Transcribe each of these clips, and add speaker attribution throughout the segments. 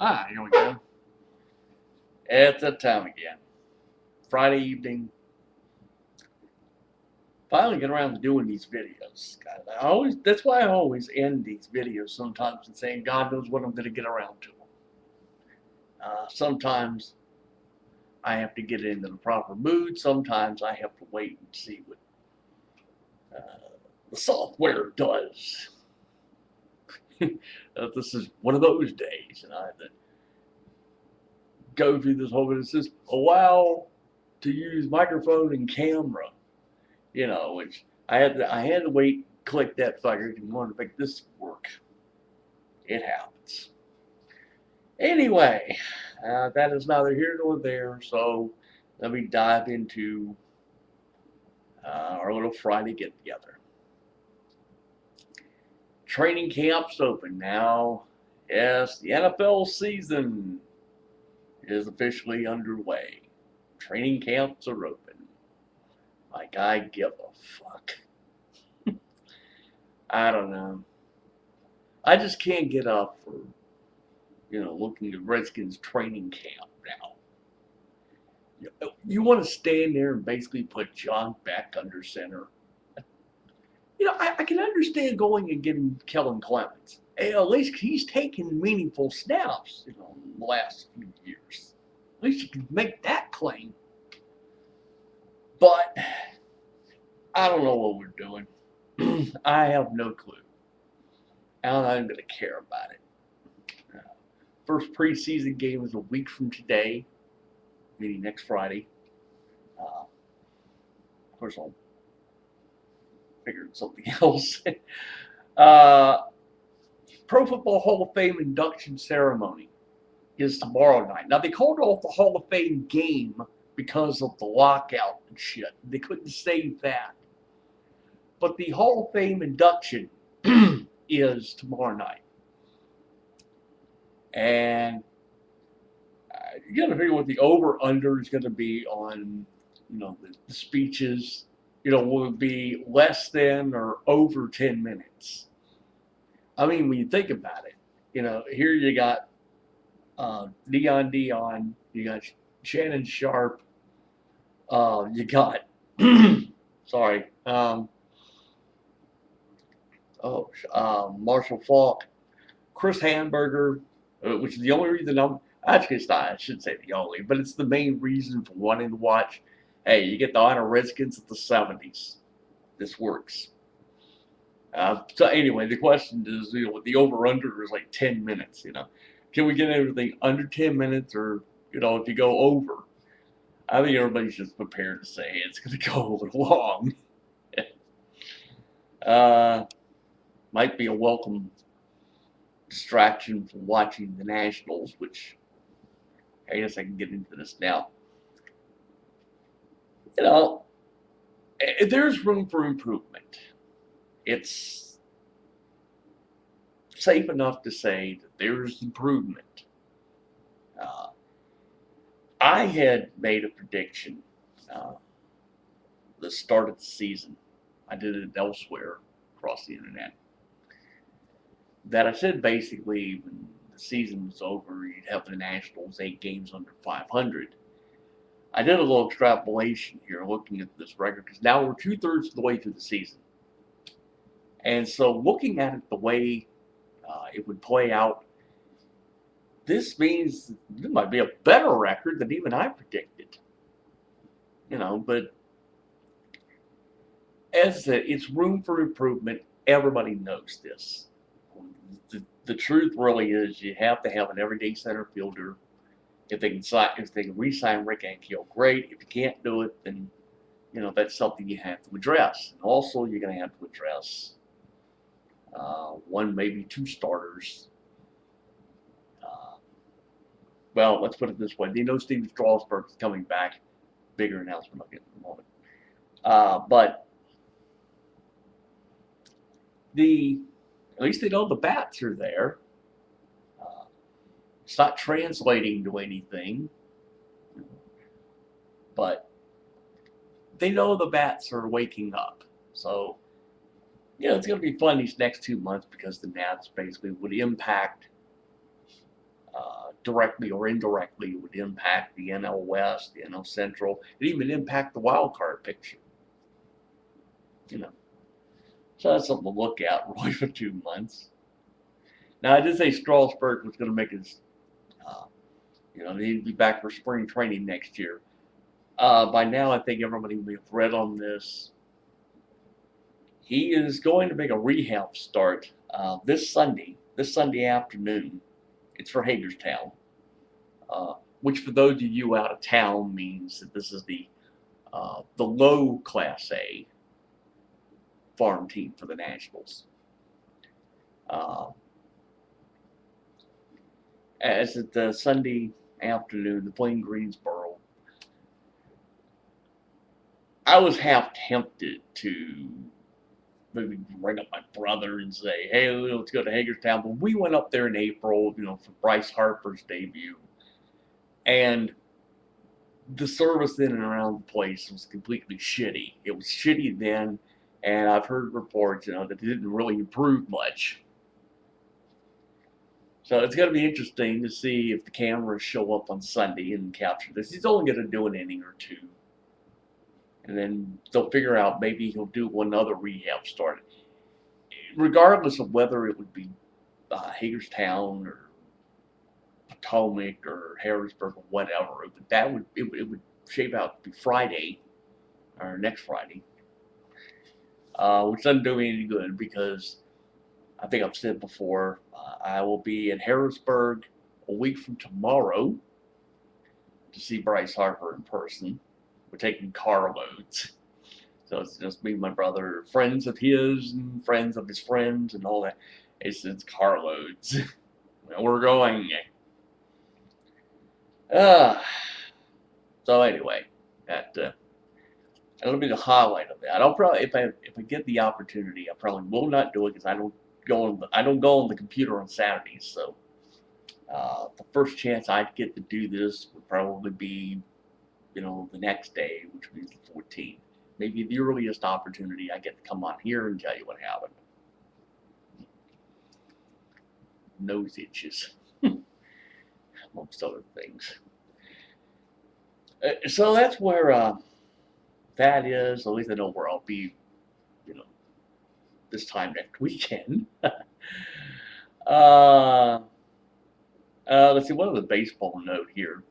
Speaker 1: Ah, here we go. It's that time again. Friday evening. Finally get around to doing these videos. God, that's why I always end these videos sometimes and saying, God knows when I'm going to get around to them. Sometimes I have to get into the proper mood. Sometimes I have to wait and see what the software does. This is one of those days, and I had to go through this whole bit. It says allow to use microphone and camera, which I had to wait, click that fucker in order to make this work. It happens. Anyway, that is neither here nor there. So let me dive into our little Friday get together. Training camp's open now. Yes, the NFL season is officially underway. Training camps are open. Like I give a fuck. I don't know. I just can't get up for, looking at Redskins training camp now. You want to stand there and basically put John Beck under center. I can understand going and getting Kellen Clemens. At least he's taken meaningful snaps, in the last few years. At least you can make that claim. But I don't know what we're doing. I have no clue. I'm not even going to care about it. First preseason game is a week from today, meaning next Friday. Of course, I'll figure something else. Pro Football Hall of Fame induction ceremony is tomorrow night. Now, they called off the Hall of Fame game because of the lockout and shit. They couldn't save that. But the Hall of Fame induction is tomorrow night. And you got to figure what the over-under is going to be on, the speeches. Will it be less than or over 10 minutes? I mean, when you think about it, here you got Dion, you got Shannon Sharp, you got, sorry, Marshall Faulk, Chris Hamburger, which is the only reason I shouldn't say the only, but it's the main reason for wanting to watch. Hey, you get the Honor Redskins at the 70s. This works. So anyway, the question is, the over-under is like 10 minutes, Can we get everything under 10 minutes or, if you go over? I think everybody's just prepared to say it's going to go a little long. Might be a welcome distraction from watching the Nationals, which I guess I can get into this now. There's room for improvement. It's safe enough to say that there's improvement. I had made a prediction the start of the season. I did it elsewhere across the internet. That I said basically when the season was over, you'd have the Nationals 8 games under 500. I did a little extrapolation here looking at this record because now we're 2/3 of the way through the season. And so looking at it the way it would play out, this means there might be a better record than even I predicted. But as I said, it's room for improvement. Everybody knows this. The truth really is you have to have an everyday center fielder. If they can re-sign Rick Ankiel, great. If you can't do it, then that's something you have to address. And also, you're going to have to address one, maybe two starters. Well, let's put it this way: they know Steven Strasburg is coming back. Bigger announcement I'll get in a moment. But at least they know the bats are there. It's not translating to anything, but they know the bats are waking up. So, it's going to be fun these next 2 months because the Nats basically would impact directly or indirectly, it would impact the NL West, the NL Central. It even impact the wild card picture. You know, so that's something to look at really for 2 months. Now, I did say Strasburg was going to make his, uh, he'd be back for spring training next year. By now, I think everybody will have read on this. He is going to make a rehab start this Sunday afternoon. It's for Hagerstown, which for those of you out of town means that this is the low Class A farm team for the Nationals. As it's the Sunday afternoon, they're playing Greensboro. I was half tempted to maybe ring up my brother and say, hey, let's go to Hagerstown. But we went up there in April, for Bryce Harper's debut. And the service in and around the place was completely shitty. It was shitty then, and I've heard reports, that it didn't really improve much. So it's going to be interesting to see if the cameras show up on Sunday and capture this. He's only going to do an inning or two. And then they'll figure out maybe he'll do another rehab start. Regardless of whether it would be Hagerstown or Potomac or Harrisburg or whatever, it would shape out to be Friday or next Friday, which doesn't do me any good because I think I've said before, I will be in Harrisburg a week from tomorrow to see Bryce Harper in person. We're taking carloads. So it's just me and my brother, friends of his and friends of his friends and all that. It's carloads. We're going. So anyway, that'll be the highlight of that. I'll probably, if I get the opportunity, I probably will not do it because I don't go on the computer on Saturdays. So the first chance I'd get to do this would probably be, the next day, which would be the 14th. Maybe the earliest opportunity I get to come on here and tell you what happened. Nose itches, amongst other things. So that's where that is. At least I know where I'll be, this time next weekend. Let's see, what other baseball note here?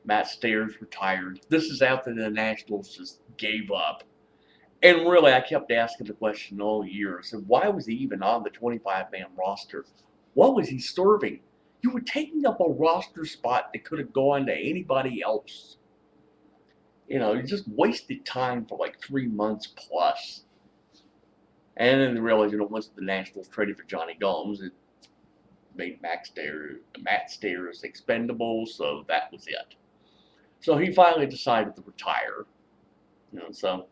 Speaker 1: Matt Stairs retired. This is after the Nationals just gave up. And really, I kept asking the question all year. I said, why was he even on the 25-man roster? What was he serving? You were taking up a roster spot that could have gone to anybody else. You just wasted time for like 3 months plus. And then they realized, once the Nationals traded for Johnny Gomes, it made Matt Stairs expendable, so that was it. So he finally decided to retire. So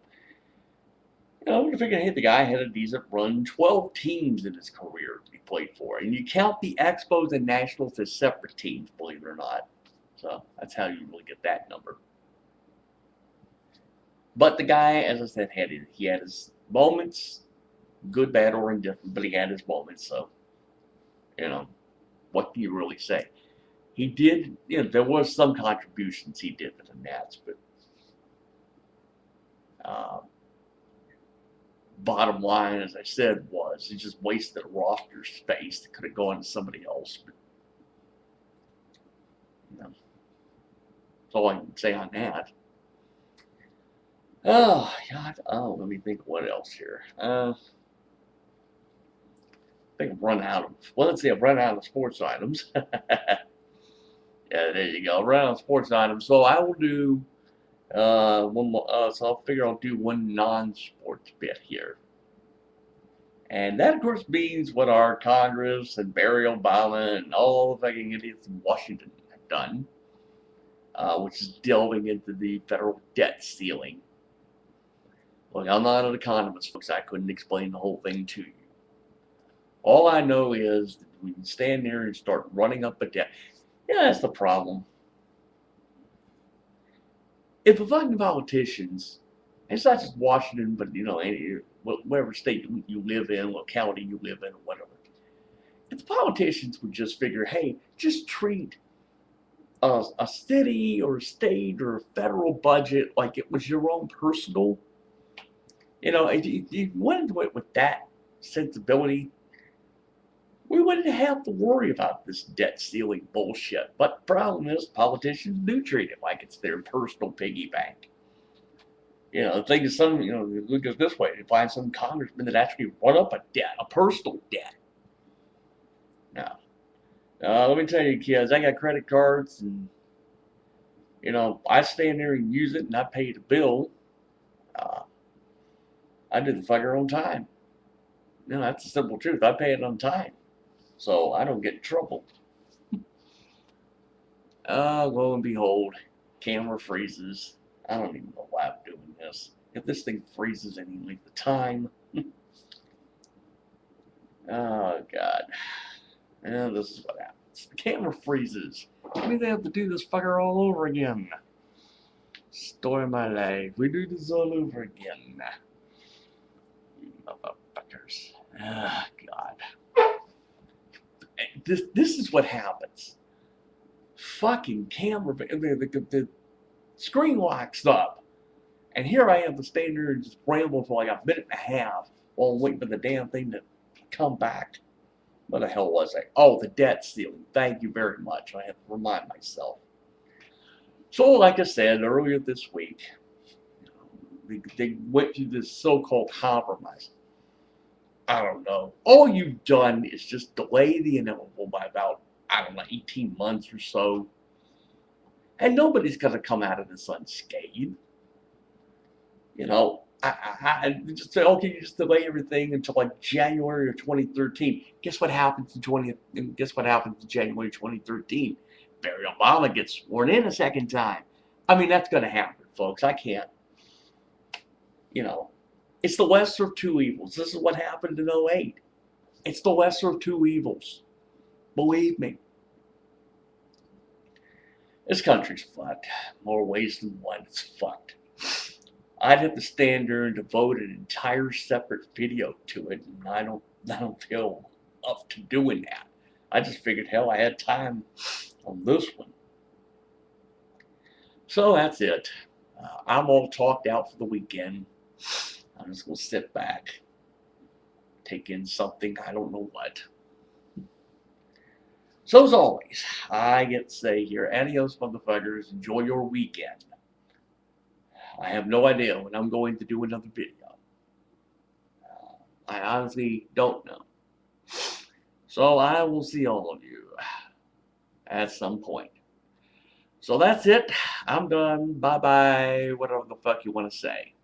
Speaker 1: if you're going to hit, the guy had a decent run, 12 teams in his career he played for. And you count the Expos and Nationals as separate teams, believe it or not. So that's how you really get that number. But the guy, as I said, he had his moments, good, bad, or indifferent, but he had his moments. So, what can you really say? He did, there was some contributions he did for the Nats, but bottom line, as I said, was he just wasted a roster space that could have gone to somebody else. But, that's all I can say on that. Oh, God. Oh, let me think what else here. I think I've run out of, let's see, I've run out of sports items. Yeah, there you go. Run out of sports items. So I will do one more. So I'll figure I'll do one non-sports bit here. And that, of course, means what our Congress and Barry Obama and all the fucking idiots in Washington have done, which is delving into the federal debt ceiling. Look, I'm not an economist, folks. I couldn't explain the whole thing to you. All I know is that we can stand there and start running up a debt. Yeah, that's the problem. If the fucking politicians, it's not just Washington, but whatever state you live in, what county you live in, or whatever. if the politicians would just figure, hey, just treat a city or a state or a federal budget like it was your own personal, if you went into it with that sensibility, we wouldn't have to worry about this debt ceiling bullshit. But the problem is, politicians do treat it like it's their personal piggy bank. The thing is, look at it this way: you find some congressman that actually run up a debt, a personal debt. Now, let me tell you, kids, I got credit cards, and I stand there and use it, and I pay the bill. I do the fucker on time. That's the simple truth. I pay it on time, so I don't get in trouble. Lo and behold, camera freezes. I don't even know why I'm doing this. If this thing freezes any length of time, oh God. And this is what happens. The camera freezes. Maybe they have to do this fucker all over again. Story of my life. We do this all over again. You motherfuckers. Ah, God. This is what happens. Fucking camera. The screen locks up. And here I am to stand there and just ramble for like a minute and a half while I'm waiting for the damn thing to come back. What the hell was I? Oh, the debt ceiling. Thank you very much. I have to remind myself. So, like I said earlier this week, they went through this so-called compromise. I don't know. All you've done is just delay the inevitable by about, 18 months or so. And nobody's going to come out of this unscathed. I just say, okay, you just delay everything until like January of 2013. Guess what happens in January 2013? Barack Obama gets sworn in a second time. That's going to happen, folks. I can't. It's the lesser of two evils. This is what happened in 2008. It's the lesser of two evils. Believe me. This country's fucked. More ways than one. It's fucked. I'd have to stand there and devote an entire separate video to it, and I don't feel up to doing that. I just figured, hell, I had time on this one. So that's it. I'm all talked out for the weekend. I'm just going to sit back, take in something, I don't know what. So as always, I get to say here, adios motherfuckers, enjoy your weekend. I have no idea when I'm going to do another video. I honestly don't know. So I will see all of you at some point. So that's it. I'm done. Bye-bye. Whatever the fuck you want to say.